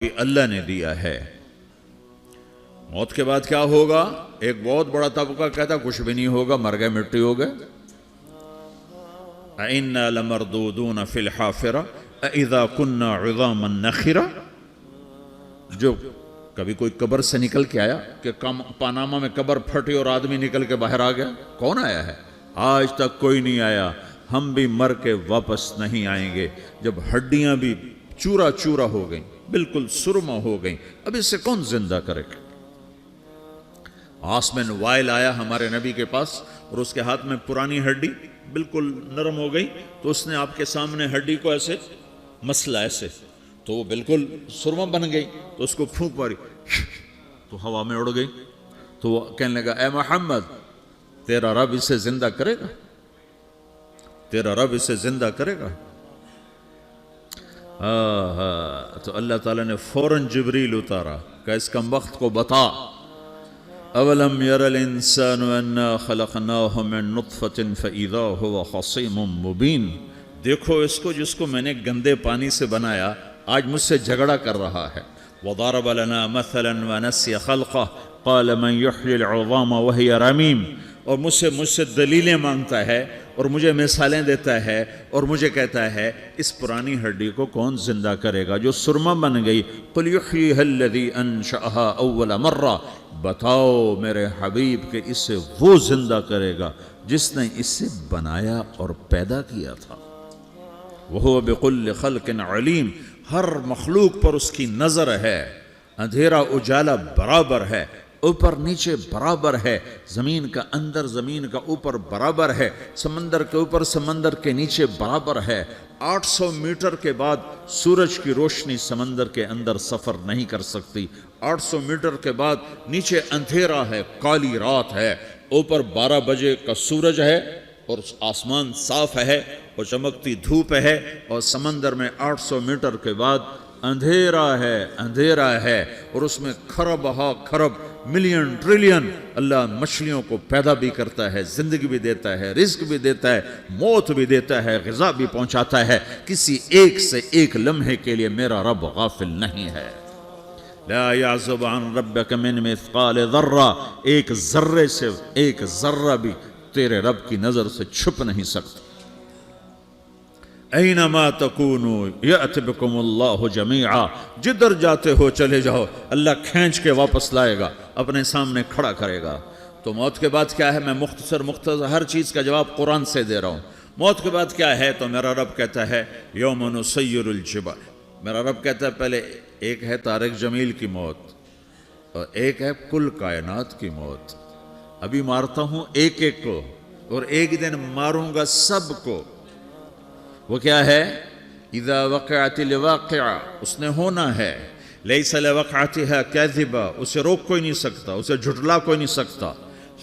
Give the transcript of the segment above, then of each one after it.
اللہ نے دیا ہے۔ موت کے بعد کیا ہوگا؟ ایک بہت بڑا طبقہ کہتا کچھ بھی نہیں ہوگا، مر گئے، مٹی ہو گئے۔ اِنَّا لَمَرْدُودُونَ فِي الْحَافِرَةِ اِذَا كُنَّا عِظَامًا نَخِرَةً۔ جو کبھی کوئی قبر سے نکل کے آیا کہ پاناما میں قبر پھٹی اور آدمی نکل کے باہر آ گیا؟ کون آیا ہے؟ آج تک کوئی نہیں آیا۔ ہم بھی مر کے واپس نہیں آئیں گے۔ جب ہڈیاں بھی چورا چورا ہو گئیں، بالکل سرما ہو گئیں، اب اس سے کون زندہ کرے گا؟ آسمن وائل آیا ہمارے نبی کے پاس اور اس کے ہاتھ میں پرانی ہڈی بالکل نرم ہو گئی، تو اس نے آپ کے سامنے ہڈی کو ایسے مسلا، ایسے، تو وہ بالکل سرما بن گئی، تو اس کو پھونک ماری تو ہوا میں اڑ گئی۔ تو وہ کہنے لگا، اے محمد، تیرا رب اسے زندہ کرے گا؟ تیرا رب اسے زندہ کرے گا؟ تو اللہ تعالیٰ نے فوراً جبریل اتارا کہ اس کم وقت کو بتا، اولم یر الانسان انا خلقناہ من نطفۃ فاذا هو خصیم مبین۔ دیکھو اس کو جس کو میں نے گندے پانی سے بنایا، آج مجھ سے جھگڑا کر رہا ہے۔ وضرب لنا مثلا ونسی خلقہ قال من یحیی العظام وہی رمیم۔ اور مجھ سے دلیلیں مانگتا ہے اور مجھے مثالیں دیتا ہے اور مجھے کہتا ہے اس پرانی ہڈی کو کون زندہ کرے گا جو سرما بن گئی؟ قل یحییہا الذی انشأہا اول مرہ۔ بتاؤ میرے حبیب کہ اسے وہ زندہ کرے گا جس نے اسے بنایا اور پیدا کیا تھا۔ وہو بکل خلق علیم۔ ہر مخلوق پر اس کی نظر ہے۔ اندھیرا اجالا برابر ہے، اوپر نیچے برابر ہے، زمین کا اندر زمین کا اوپر برابر ہے، سمندر کے اوپر سمندر کے نیچے برابر ہے۔ 800 میٹر کے بعد سورج کی روشنی سمندر کے اندر سفر نہیں کر سکتی۔ 800 میٹر کے بعد نیچے اندھیرا ہے، کالی رات ہے، اوپر 12 بجے کا سورج ہے اور آسمان صاف ہے اور چمکتی دھوپ ہے، اور سمندر میں 800 میٹر کے بعد اندھیرا ہے اور اس میں کھرب ہا کھرب ملین ٹریلین اللہ مچھلیوں کو پیدا بھی کرتا ہے، زندگی بھی دیتا ہے، رزق بھی دیتا ہے، موت بھی دیتا ہے، غذا بھی پہنچاتا ہے۔ کسی ایک سے ایک لمحے کے لیے میرا رب غافل نہیں ہے۔ لا يعزب عن ربك من مثقال ذرہ۔ ایک ذرے سے ایک ذرہ بھی تیرے رب کی نظر سے چھپ نہیں سکتا۔ اینما تکونوا یأت بکم اللہ جمیعا۔ جدھر جاتے ہو چلے جاؤ، اللہ کھینچ کے واپس لائے گا، اپنے سامنے کھڑا کرے گا۔ تو موت کے بعد کیا ہے؟ میں مختصر ہر چیز کا جواب قرآن سے دے رہا ہوں۔ موت کے بعد کیا ہے؟ تو میرا رب کہتا ہے یوم نسیر الجبال۔ میرا رب کہتا ہے پہلے ایک ہے طارق جمیل کی موت اور ایک ہے کل کائنات کی موت۔ ابھی مارتا ہوں ایک ایک کو اور ایک دن ماروں گا سب کو۔ وہ کیا ہے؟ اذا وقعت الواقعہ، اس نے ہونا ہے۔ لیس لوقعتها کاذبہ، اسے روک کوئی نہیں سکتا، اسے جھٹلا کوئی نہیں سکتا۔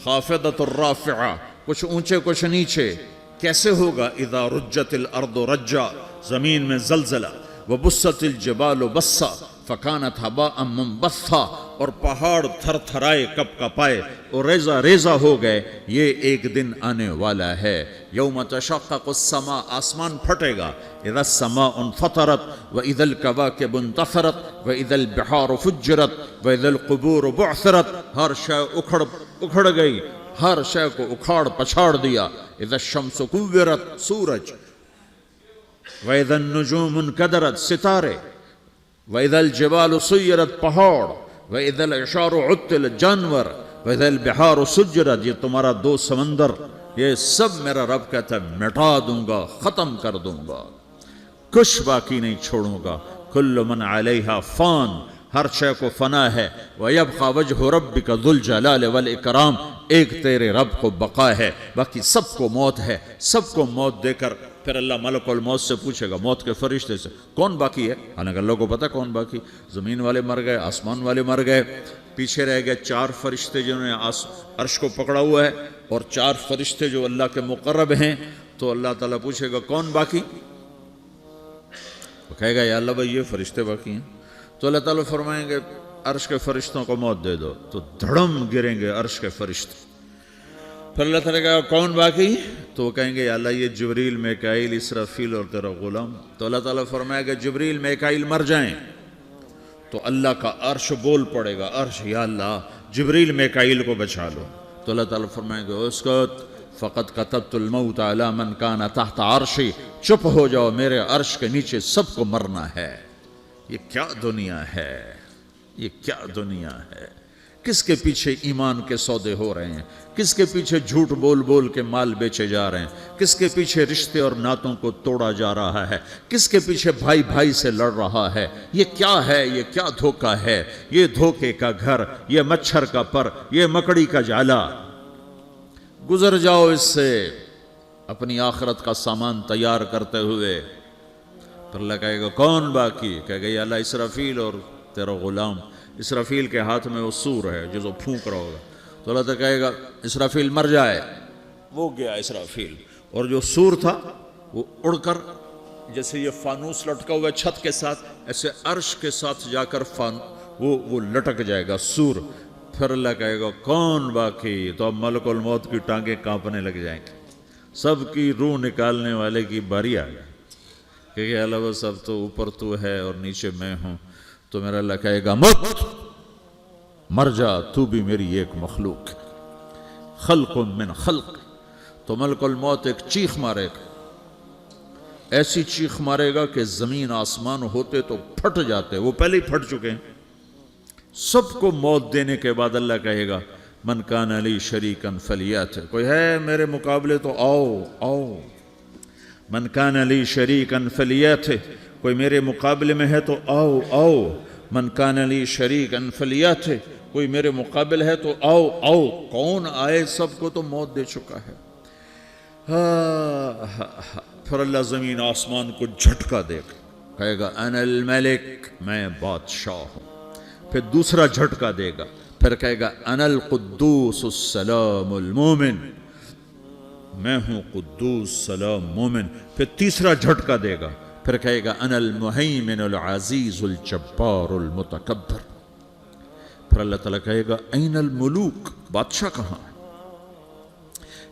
خافضۃ الرافعہ، کچھ اونچے کچھ نیچے۔ کیسے ہوگا؟ اذا رجت الارض رجا، زمین میں زلزلہ۔ وبست الجبال بسا فکانت ہباء منبثا، اور پہاڑ تھر تھرائے کپ کپائے اور ریزہ ریزہ ہو گئے۔ یہ ایک دن آنے والا ہے۔ یوم تشقق السماء، آسمان پھٹے گا۔ اذا السماء انفطرت واذا الكواكب انتثرت واذا البحار فجرت واذا القبور بعثرت۔ ہر شے اکھڑ گئی، ہر شے کو اکھاڑ پچھاڑ دیا۔ اذا الشمس کورت، سورج۔ واذا النجوم انکدرت، ستارے۔ وَإِذَا الْجِبَالُ سُيِّرَتْ، پہاڑ۔ وَإِذَا الْعِشَارُ عُطِّلَتْ، جانور۔ وَإِذَا الْبِحَارُ سُجِّرَتْ، یہ تمہارا دو سمندر، یہ سب میرا رب کہتا ہے مٹا دوں گا، ختم کر دوں گا، کچھ باقی نہیں چھوڑوں گا۔ كُلُّ مَنْ عَلَيْهَا فان، ہر شے کو فنا ہے۔ وَيَبْقَى وَجْهُ رَبِّكَ ذُو الْجَلَالِ وَالْإِكْرَامِ، ایک تیرے رب کو بقا ہے، باقی سب کو موت ہے۔ سب کو موت دے کر پھر اللہ ملک الموت سے پوچھے گا، موت کے فرشتے سے، کون باقی ہے؟ حالانکہ اللہ کو پتا کون باقی۔ زمین والے مر گئے، آسمان والے مر گئے، پیچھے رہ گئے 4 فرشتے جنہوں نے عرش کو پکڑا ہوا ہے، اور 4 فرشتے جو اللہ کے مقرب ہیں۔ تو اللہ تعالیٰ پوچھے گا کون باقی؟ وہ کہے گا یا اللہ بھائی یہ فرشتے باقی ہیں۔ تو اللہ تعالیٰ فرمائیں گے عرش کے فرشتوں کو موت دے دو، تو دھڑم گریں گے عرش کے فرشتے۔ پھر اللہ تعالیٰ کہا کون باقی؟ تو وہ کہیں گے یا اللہ یہ جبریل، میکائیل، اسرافیل اور تیرا غلام۔ تو اللہ تعالیٰ فرمائے گا جبریل، میکائیل مر جائیں تو اللہ کا عرش بول پڑے گا، عرش یا اللہ جبریل میکائیل کو بچا لو، تو اللہ تعالیٰ فرمائیں گے اسکت فقط کتبت الموت علی من کان تحت عرشی، چپ ہو جاؤ، میرے عرش کے نیچے سب کو مرنا ہے۔ یہ کیا دنیا ہے، یہ کیا دنیا ہے؟ کس کے پیچھے ایمان کے سودے ہو رہے ہیں، کس کے پیچھے جھوٹ بول بول کے مال بیچے جا رہے ہیں، کس کے پیچھے رشتے اور ناتوں کو توڑا جا رہا ہے، کس کے پیچھے بھائی بھائی سے لڑ رہا ہے؟ یہ کیا ہے، یہ کیا دھوکہ ہے؟ یہ دھوکے کا گھر، یہ مچھر کا پر، یہ مکڑی کا جالا۔ گزر جاؤ اس سے اپنی آخرت کا سامان تیار کرتے ہوئے۔ پھر اللہ کہے گا کون باقی؟ کہے گا یا اللہ اسرافیل اور تیرا غلام۔ اسرافیل کے ہاتھ میں وہ سور ہے جو پھونک رہا ہوگا، تو اللہ تعالیٰ کہے گا اسرافیل مر جائے، وہ گیا اسرافیل، اور جو سور تھا وہ اڑ کر جیسے یہ فانوس لٹکا ہوا چھت کے ساتھ، ایسے عرش کے ساتھ جا کر وہ لٹک جائے گا سور۔ پھر اللہ کہے گا کون باقی؟ تو اب ملک الموت کی ٹانگیں کانپنے لگ جائیں گے، سب کی روح نکالنے والے کی باری آ گئی کہ اللہ بس اب تو اوپر تو ہے اور نیچے میں ہوں۔ تو میرا اللہ کہے گا مت، مر جا، تو بھی میری ایک مخلوق، خلق من خلق۔ تو ملک الموت ایک چیخ مارے گا، ایسی چیخ مارے گا کہ زمین آسمان ہوتے تو پھٹ جاتے، وہ پہلے ہی پھٹ چکے ہیں۔ سب کو موت دینے کے بعد اللہ کہے گا من کان علی شریکن فلیات، کوئی ہے میرے مقابلے تو آؤ آؤ۔ من کان علی شریکن فلیات، کوئی میرے مقابلے میں ہے تو آؤ آؤ۔ من کان علی شریکن فلیات، کوئی میرے مقابل ہے تو آؤ آؤ۔ کون آئے؟ سب کو تو موت دے چکا ہے۔ پھر اللہ زمین آسمان کو جھٹکا دے گا، کہے گا انا الملک، میں بادشاہ ہوں۔ پھر دوسرا جھٹکا دے گا، پھر کہے گا انا القدوس السلام المومن، میں ہوں قدوس سلام مومن۔ پھر تیسرا جھٹکا دے گا، پھر کہے گا انا المہیمن العزیز الجبار المتکبر۔ پھر اللہ تعالیٰ کہے گا این الملوک، بادشاہ کہاں ہے؟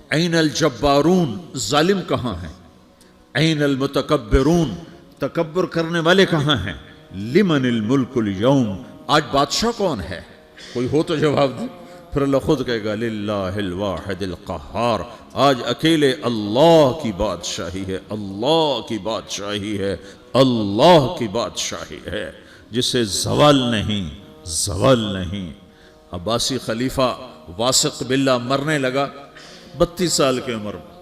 این الجبارون، ظالم کہاں ہیں؟ این المتکبرون، تکبر کرنے والے کہاں ہیں؟ لمن الملک اليوم، آج بادشاہ کون ہے؟ کوئی ہو تو جواب دے۔ پھر اللہ خود کہے گا للہ الواحد القہار، آج اکیلے اللہ کی بادشاہی ہے، اللہ کی بادشاہی ہے، اللہ کی بادشاہی ہے، جسے زوال نہیں، زوال نہیں۔ عباسی خلیفہ واثق باللہ مرنے لگا 32 سال کی عمر میں،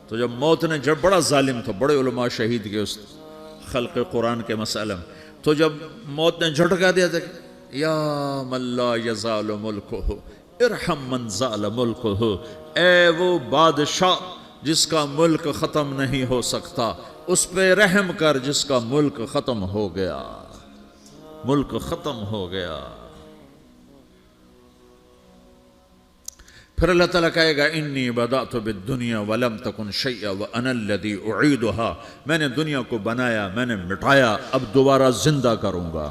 تو جب موت نے، جب بڑا ظالم تھا، بڑے علماء شہید کے اس خلق قرآن کے مسئلہ میں، تو جب موت نے جھٹکا دیا تھا یا من لا یزال ملکہ ارحم من زال ملکہ، اے وہ بادشاہ جس کا ملک ختم نہیں ہو سکتا، اس پہ رحم کر جس کا ملک ختم ہو گیا، ملک ختم ہو گیا۔ پھر اللہ تعالیٰ کہے گا انی بدأت بالدنیا ولم تکن شیئا وانا الذی اعیدہا، میں نے دنیا کو بنایا، میں نے مٹایا، اب دوبارہ زندہ کروں گا۔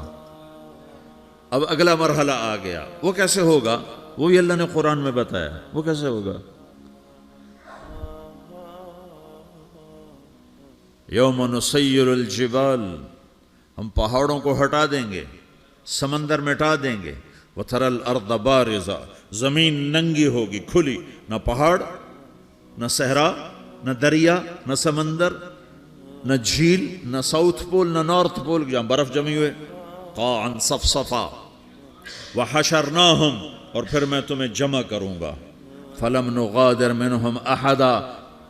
اب اگلا مرحلہ آ گیا، وہ کیسے ہوگا؟ وہی اللہ نے قرآن میں بتایا، وہ کیسے ہوگا؟ یوم نسیر الجبال، ہم پہاڑوں کو ہٹا دیں گے، سمندر مٹا دیں گے، وتری الارض بارزہ، زمین ننگی ہوگی، کھلی، نہ پہاڑ، نہ صحرا، نہ دریا، نہ سمندر، نہ جھیل، نہ ساؤتھ پول، نہ نارتھ پول جہاں برف جمی ہوئے، قاعا صفصفا، وحشرناہم، اور پھر میں تمہیں جمع کروں گا، فلم نغادر منہم احدا،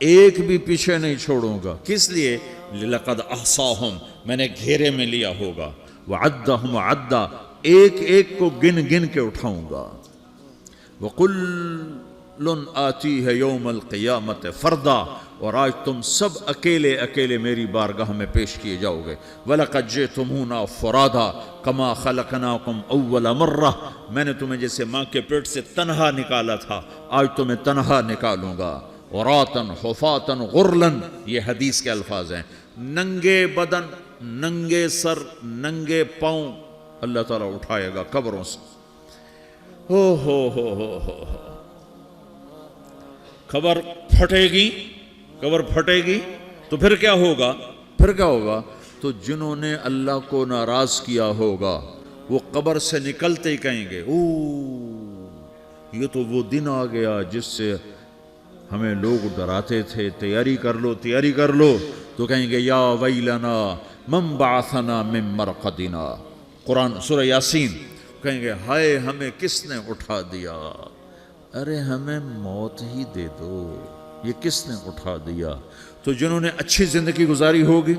ایک بھی پیچھے نہیں چھوڑوں گا، کس لیے؟ لقد احصاہم، میں نے گھیرے میں لیا ہوگا، وعدہم عدا، ایک ایک کو گن گن کے اٹھاؤں گا، وَقُلٌ آتِيهَ يَوْمَ الْقِيَامَةِ فَرْدًا، اور آج تم سب اکیلے اکیلے میری بارگاہ میں پیش کیے جاؤ گے، وَلَقَدْ جِئْتُمُونَا فُرَادًا كَمَا خَلَقْنَاكُمْ أَوَّلَ مَرَّةٍ، میں نے تمہیں جیسے ماں کے پیٹ سے تنہا نکالا تھا، آج تمہیں تنہا نکالوں گا، عُرَاةً حُفَاةً غُرْلًا، یہ حدیث کے الفاظ ہیں، ننگے بدن، ننگے سر، ننگے پاؤں اللہ تعالیٰ اٹھائے گا قبروں سے۔ ہو خبر پھٹے گی، قبر پھٹے گی تو پھر کیا ہوگا؟ پھر کیا ہوگا؟ تو جنہوں نے اللہ کو ناراض کیا ہوگا وہ قبر سے نکلتے ہی کہیں گے یہ تو وہ دن آ گیا جس سے ہمیں لوگ ڈراتے تھے، تیاری کر لو تیاری کر لو. تو کہیں گے یا ویلنا من بعثنا من مرقدنا، قرآن سورہ یاسین. کہیں گے ہائے ہمیں کس نے اٹھا دیا، ارے ہمیں موت ہی دے دو، یہ کس نے اٹھا دیا. تو جنہوں نے اچھی زندگی گزاری ہوگی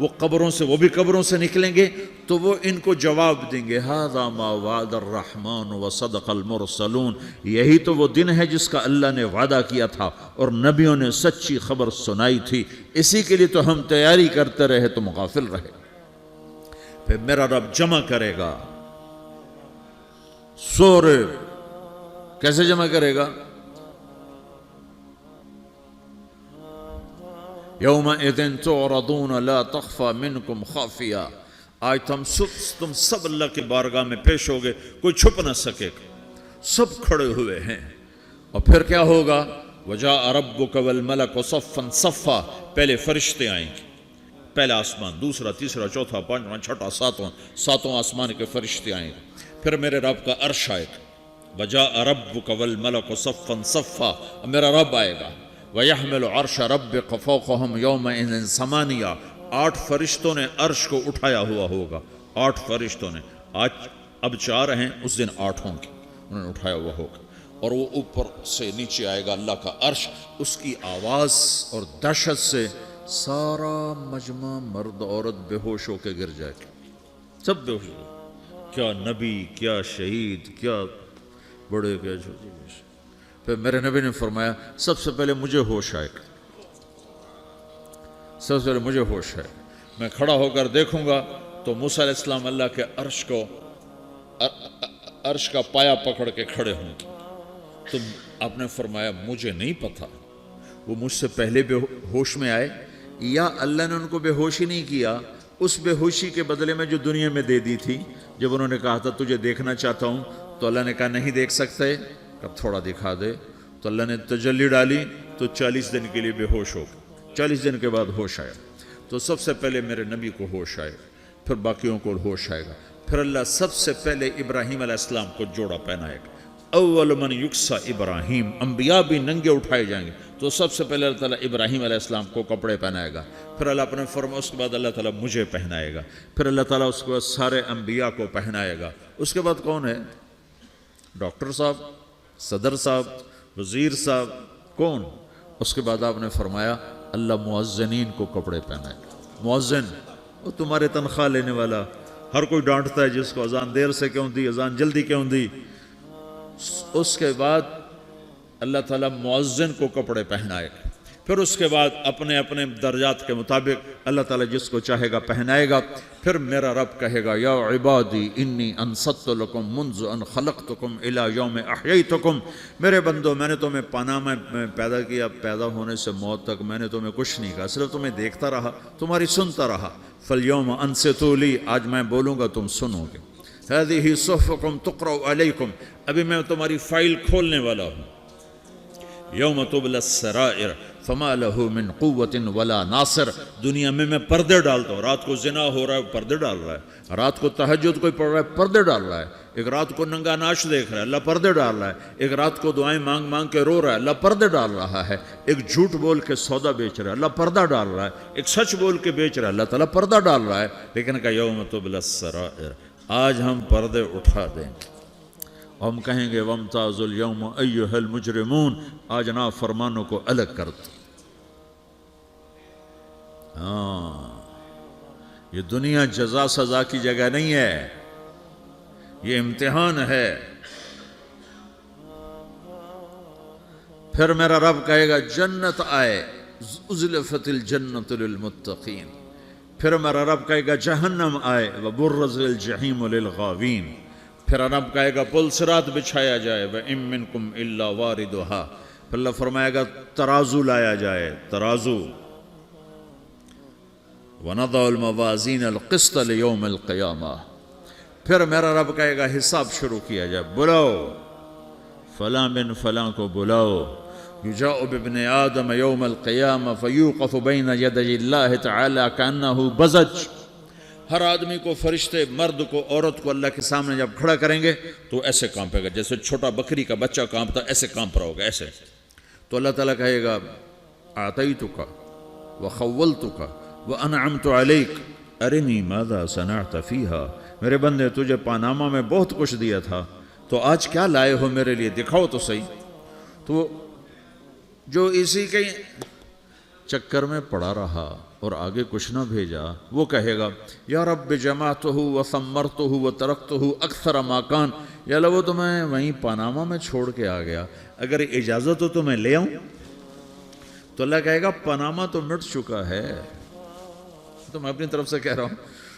وہ قبروں سے، وہ بھی قبروں سے نکلیں گے تو وہ ان کو جواب دیں گے ھذا ما وعد الرحمن وصدق المرسلون، یہی تو وہ دن ہے جس کا اللہ نے وعدہ کیا تھا اور نبیوں نے سچی خبر سنائی تھی، اسی کے لیے تو ہم تیاری کرتے رہے تم غافل رہے. پھر میرا رب جمع کرے گا سورے، کیسے جمع کرے گا؟ یومئذ تعرضون لا تخفى منکم خافیہ، آج تم سب اللہ کی بارگاہ میں پیش ہوگے، کوئی چھپ نہ سکے گا، سب کھڑے ہوئے ہیں. اور پھر کیا ہوگا؟ وجاء ربک والملک صفا صفا، پہلے فرشتے آئیں گے، پہلا آسمان، دوسرا، تیسرا، چوتھا، پانچواں، چھٹا، ساتواں آسمان کے فرشتے آئیں گے. پھر میرے رب کا عرش آئے گا، وجاء ربک والملک صفا صفا، میرا رب آئے گا. وَيَحْمِلُ عَرْشَ رَبِّكَ فَوْقَهُمْ يَوْمَئِذٍ ثَمَانِيَةٌ، 8 فرشتوں نے عرش کو اٹھایا ہوا ہوگا، 8 فرشتوں نے، آج اب 4 ہیں، اس دن 8 ہوں گے، انہوں نے اٹھایا ہوا ہوگا. اور وہ اوپر سے نیچے آئے گا اللہ کا عرش، اس کی آواز اور دہشت سے سارا مجمع مرد عورت بے ہوش ہو کے گر جائے گا، سب بے ہوش ہو، کیا نبی، کیا شہید، کیا بڑے، کیا چھوٹے. پھر میرے نبی نے فرمایا سب سے پہلے مجھے ہوش آئے گا، سب سے پہلے مجھے ہوش ہے، میں کھڑا ہو کر دیکھوں گا تو موسیٰ علیہ السلام اللہ کے عرش کا پایا پکڑ کے کھڑے ہوں گے. تو آپ نے فرمایا مجھے نہیں پتا وہ مجھ سے پہلے بے ہوش میں آئے یا اللہ نے ان کو بے ہوش ہی نہیں کیا، اس بے ہوشی کے بدلے میں جو دنیا میں دے دی تھی. جب انہوں نے کہا تھا تجھے دیکھنا چاہتا ہوں تو اللہ نے کہا نہیں دیکھ سکتے، کب تھوڑا دکھا دے. تو اللہ نے تجلی ڈالی تو 40 دن کے لیے بے ہوش ہو گئے، 40 دن کے بعد ہوش آیا. تو سب سے پہلے میرے نبی کو ہوش آئے، پھر باقیوں کو ہوش آئے گا. پھر اللہ سب سے پہلے ابراہیم علیہ السلام کو جوڑا پہنائے گا. اول من یکسا ابراہیم، انبیاء بھی ننگے اٹھائے جائیں گے تو سب سے پہلے اللہ تعالیٰ ابراہیم علیہ السلام کو کپڑے پہنائے گا. پھر اللہ اپنے فرما، اس کے بعد اللہ تعالیٰ مجھے پہنائے گا. پھر اللہ تعالیٰ اس کے بعد سارے انبیاء کو پہنائے گا. اس کے بعد کون ہے؟ ڈاکٹر صاحب، صدر صاحب، وزیر صاحب، کون؟ اس کے بعد آپ نے فرمایا اللہ مؤذنین کو کپڑے پہنائے گا. مؤذن وہ تمہارے تنخواہ لینے والا، ہر کوئی ڈانٹتا ہے جس کو اذان دیر سے کیوں دی، اذان جلدی کیوں دی. اس کے بعد اللہ تعالیٰ مؤذن کو کپڑے پہنائے گا. پھر اس کے بعد اپنے اپنے درجات کے مطابق اللہ تعالیٰ جس کو چاہے گا پہنائے گا. پھر میرا رب کہے گا یا عبادی انی انصت لکم منذ ان خلقتکم الی یوم احییتکم، میرے بندو میں نے تمہیں پناہ میں پیدا کیا، پیدا ہونے سے موت تک میں نے تمہیں کچھ نہیں کہا، صرف تمہیں دیکھتا رہا، تمہاری سنتا رہا. فالیوم انصتوا لی، آج میں بولوں گا تم سنو گے. هذه صحفکم تقرأ علیکم، ابھی میں تمہاری فائل کھولنے والا ہوں. یوم تبلی السرائر فما له من قوت ولا ناصر، دنیا میں پردے ڈالتا ہوں. رات کو زنا ہو رہا ہے پردے ڈال رہا ہے، رات کو تہجد کوئی پڑھ رہا ہے پردے ڈال رہا ہے، ایک رات کو ننگا ناچ دیکھ رہا ہے اللہ پردے ڈال رہا ہے، ایک رات کو دعائیں مانگ مانگ کے رو رہا ہے اللہ پردے ڈال رہا ہے، ایک جھوٹ بول کے سودا بیچ رہا ہے اللہ پردہ ڈال رہا ہے، ایک سچ بول کے بیچ رہا ہے اللہ تعالیٰ پردہ ڈال رہا ہے. لیکن کہ یوم تبلی السرائر، آج ہم پردے اٹھا دیں گے، ہم کہیں گے وامتازوا اليوم ایھا المجرمون، آج نافرمانوں کو الگ کر دو. یہ دنیا جزا سزا کی جگہ نہیں ہے، یہ امتحان ہے. پھر میرا رب کہے گا جنت آئے، ازلفت الجنت للمتقین. پھر میرا رب کہے گا جہنم آئے، وبرزت الجحیم للغاوین. پھر رب کہے گا پل صراط بچھایا جائے، وَإِن مِّنكُمْ إِلَّا وَارِدُهَا. پھر اللہ فرمائے گا ترازو لایا جائے، ترازو. وَنَضَعُ الْمَوَازِينَ الْقِسْطَ لِيَوْمِ الْقِيَامَةِ. پھر میرا رب کہے گا حساب شروع کیا جائے، بلاؤ فلاں بن فلاں کو بلاؤ. یجاء بابن آدم یوم القیامہ فیوقف بین یدی اللہ تعالی کأنہ بزج. ہر آدمی کو، فرشتے، مرد کو، عورت کو اللہ کے سامنے جب کھڑا کریں گے تو ایسے کانپے گا، جیسے چھوٹا بکری کا بچہ کانپتا، ایسے کانپ رہا ہوگا ایسے. تو اللہ تعالیٰ کہے گا اعطیتک وخولتک وانعمت علیک ارنی ماذا صنعت فیہا. میرے بندے تجھے پاناما میں بہت کچھ دیا تھا، تو آج کیا لائے ہو میرے لیے، دکھاؤ تو صحیح. تو جو اسی کے چکر میں پڑا رہا اور آگے کچھ نہ بھیجا، وہ کہے گا یا رب جمعتہ وثمرتہ وترکتہ اکثر ما کان. یا اللہ وہ تو میں وہیں پاناما میں چھوڑ کے آ گیا، اگر اجازت ہو تو میں لے آؤں. تو اللہ کہے گا پاناما تو مٹ چکا ہے. تو میں اپنی طرف سے کہہ رہا ہوں.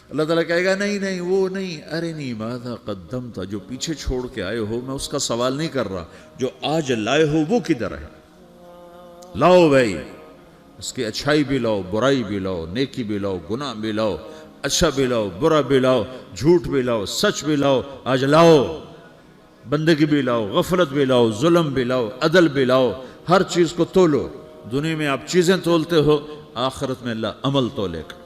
اللہ تعالیٰ کہے گا نہیں نہیں وہ نہیں، ارنی ماذا قدمت، جو پیچھے چھوڑ کے آئے ہو میں اس کا سوال نہیں کر رہا، جو آج لائے ہو وہ کدھر ہے. لاؤ بھائی، اس کی اچھائی بھی لاؤ، برائی بھی لاؤ، نیکی بھی لاؤ، گناہ بھی لاؤ، اچھا بھی لاؤ، برا بھی لاؤ، جھوٹ بھی لاؤ، سچ بھی لاؤ. آج لاؤ، بندگی بھی لاؤ، غفلت بھی لاؤ، ظلم بھی لاؤ، عدل بھی لاؤ. ہر چیز کو تولو. دنیا میں آپ چیزیں تولتے ہو، آخرت میں اللہ عمل تولے گا.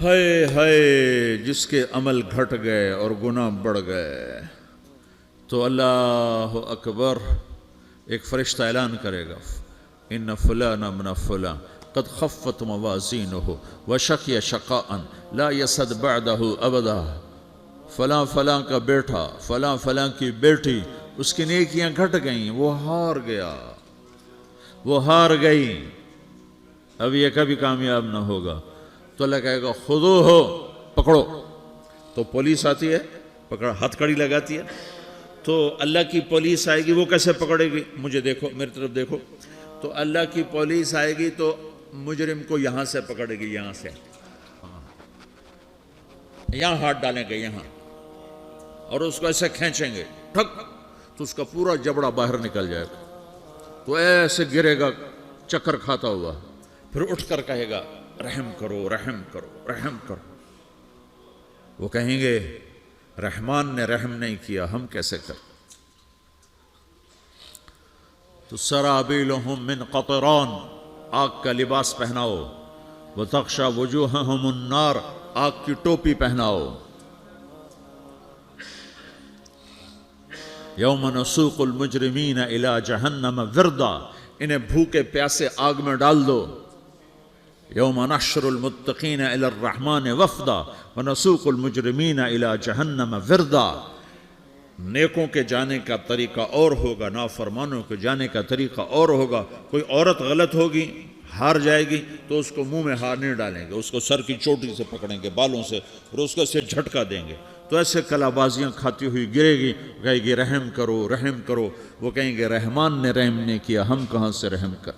ہائے ہائے جس کے عمل گھٹ گئے اور گناہ بڑھ گئے. تو اللہ اکبر، ایک فرشتہ اعلان کرے گا ان فلان ابن فلان قد خفت موازینہ وشقی شقاء لا یسد بعدہ ابدا. فلاں فلاں کا بیٹا، فلاں فلاں کی بیٹی، اس کی نیکیاں گھٹ گئیں، وہ ہار گیا، وہ ہار گئی، اب یہ کبھی کامیاب نہ ہوگا. تو اللہ کہے گا خودو ہو، پکڑو. تو پولیس آتی ہے، پکڑ ہتھ کڑی لگاتی ہے. تو اللہ کی پولیس آئے گی، وہ کیسے پکڑے گی؟ مجھے دیکھو، میری طرف دیکھو. تو اللہ کی پولیس آئے گی تو مجرم کو یہاں سے پکڑے گی، یہاں سے، یہاں ہاتھ ڈالیں گے یہاں، اور اس کو ایسے کھینچیں گے ٹھک، تو اس کا پورا جبڑا باہر نکل جائے گا. تو ایسے گرے گا چکر کھاتا ہوا، پھر اٹھ کر کہے گا رحم کرو، رحم کرو، رحم کرو. وہ کہیں گے رحمان نے رحم نہیں کیا، ہم کیسے کریں؟ تو سرابیلہم من قطران، آگ کا لباس پہناؤ. وتغشی وجوہہم النار، آگ کی ٹوپی پہناؤ. یوم نسوق المجرمین الی جہنم وردا، انہیں بھوکے پیاسے آگ میں ڈال دو. یوم نحشر المتقین الی الرحمن وفدا ونسوق المجرمین الی جہنم وردا. نیکوں کے جانے کا طریقہ اور ہوگا، نافرمانوں کے جانے کا طریقہ اور ہوگا. کوئی عورت غلط ہوگی، ہار جائے گی، تو اس کو منہ میں ہار نہیں ڈالیں گے، اس کو سر کی چوٹی سے پکڑیں گے، بالوں سے، اور اس کو سے جھٹکا دیں گے. تو ایسے کلا بازیاں کھاتی ہوئی گرے گی، کہے گی رحم کرو، رحم کرو. وہ کہیں گے رحمان نے رحم نہیں کیا، ہم کہاں سے رحم کر.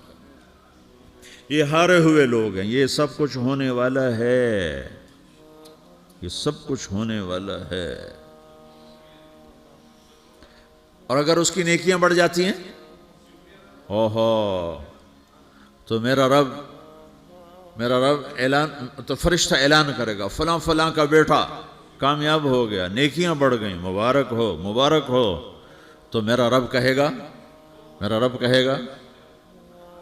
یہ ہارے ہوئے لوگ ہیں. یہ سب کچھ ہونے والا ہے، یہ سب کچھ ہونے والا ہے. اور اگر اس کی نیکیاں بڑھ جاتی ہیں، اوہو، تو میرا رب اعلان، تو فرشتہ اعلان کرے گا فلاں فلاں کا بیٹا کامیاب ہو گیا، نیکیاں بڑھ گئیں، مبارک ہو، مبارک ہو. تو میرا رب کہے گا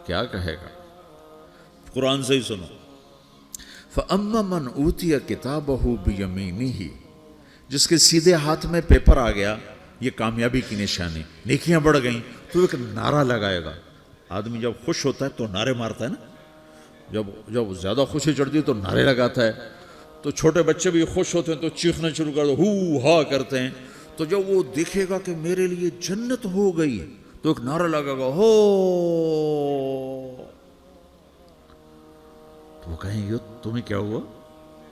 کیا کہے گا؟ قرآن سے ہی سنو. فَأَمَّا مَنْ أُوتِيَ كِتَابَهُ بِيَمِينِهِ، جس کے سیدھے ہاتھ میں پیپر آ گیا، یہ کامیابی کی نشانی، نیکیاں بڑھ گئیں. تو ایک نعرہ لگائے گا. آدمی جب خوش ہوتا ہے تو نعرے مارتا ہے نا، جب زیادہ خوشی چڑھتی ہے تو نعرے لگاتا ہے. تو چھوٹے بچے بھی خوش ہوتے ہیں تو چیخنا شروع کر دو، ہو ہا کرتے ہیں. تو جب وہ دیکھے گا کہ میرے لیے جنت ہو گئی، تو ایک نعرہ لگے گا ہو. تو وہ کہیں گے تمہیں کیا ہوا،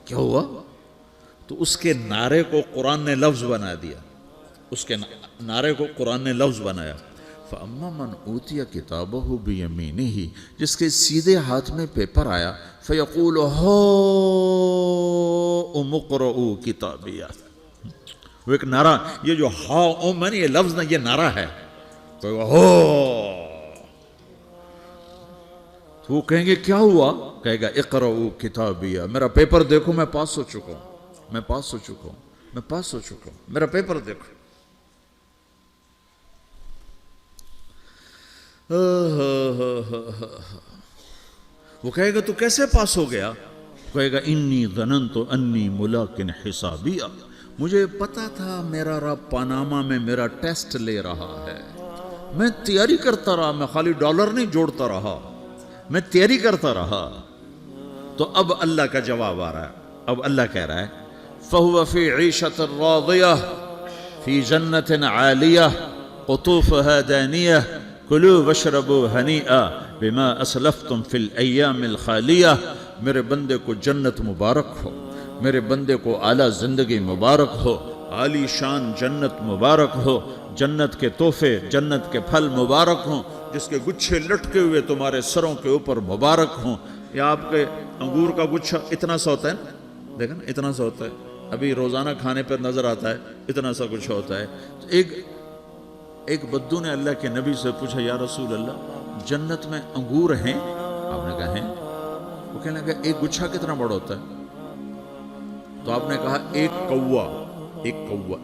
کیا ہوا؟ تو اس کے نعرے کو قرآن نے لفظ بنا دیا، اس کے نعرے کو قرآن نے لفظ بنایا. فَأَمَّا مَنْ أُوتِيَ كِتَابَهُ بِيَمِينِهِ، جس کے سیدھے ہاتھ میں پیپر آیا، فَيَقُولُ هَاؤْمُ اقْرَءُوا كِتَابِيَهْ. وہ ایک نعرہ، یہ جو ہاؤم ہے نا، یہ لفظ نہ، یہ نعرہ ہے. تو وہ کہیں گے کیا ہوا؟ کہے گا اقرؤوا کتابیہ، میرا پیپر دیکھو، میں پاس ہو چکا ہوں، میں پاس ہو چکا ہوں، میں پاس ہو چکا ہوں، میرا پیپر دیکھو. وہ کہے گا تو کیسے پاس ہو گیا؟ کہے گا انی ظننت انی ملاقن حسابیہ، مجھے پتا تھا میرا رب پاناما میں میرا ٹیسٹ لے رہا ہے، میں تیاری کرتا رہا، میں خالی ڈالر نہیں جوڑتا رہا، میں تیاری کرتا رہا۔ تو اب اللہ کا جواب آ رہا ہے، اب اللہ کہہ رہا ہے فَهُوَ فِي عِيشَةٍ رَاضِيَةٍ فِي جَنَّةٍ عَالِيَةٍ قُطُوفُهَا دَانِيَةٍ كُلُوا وَاشْرَبُوا هَنِيئًا بِمَا أَسْلَفْتُمْ فِي الْأَيَّامِ الْخَالِيَةِ، میرے بندے کو جنت مبارک ہو، میرے بندے کو اعلیٰ زندگی مبارک ہو، عالی شان جنت مبارک ہو، جنت کے تحفے، جنت کے پھل مبارک ہوں، جس کے گچھے لٹکے ہوئے تمہارے سروں کے اوپر مبارک ہوں۔ یا آپ کے انگور کا گچھا اتنا سا ہوتا ہے نا، دیکھیں نا اتنا سا ہوتا ہے، ابھی روزانہ کھانے پر نظر آتا ہے، اتنا سا گچھا ہوتا ہے۔ تو ایک بدو نے اللہ کے نبی سے پوچھا یا رسول اللہ جنت میں انگور ہیں؟ آپ نے کہا ہیں۔ وہ کہنے لگا ایک گچھا کتنا بڑا ہوتا ہے؟ تو آپ نے کہا ایک کوا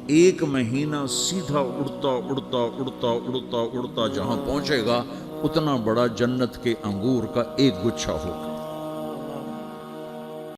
ایک مہینہ سیدھا اڑتا اڑتا اڑتا اڑتا اڑتا جہاں پہنچے گا اتنا بڑا جنت کے انگور کا ایک گچھا ہوگا۔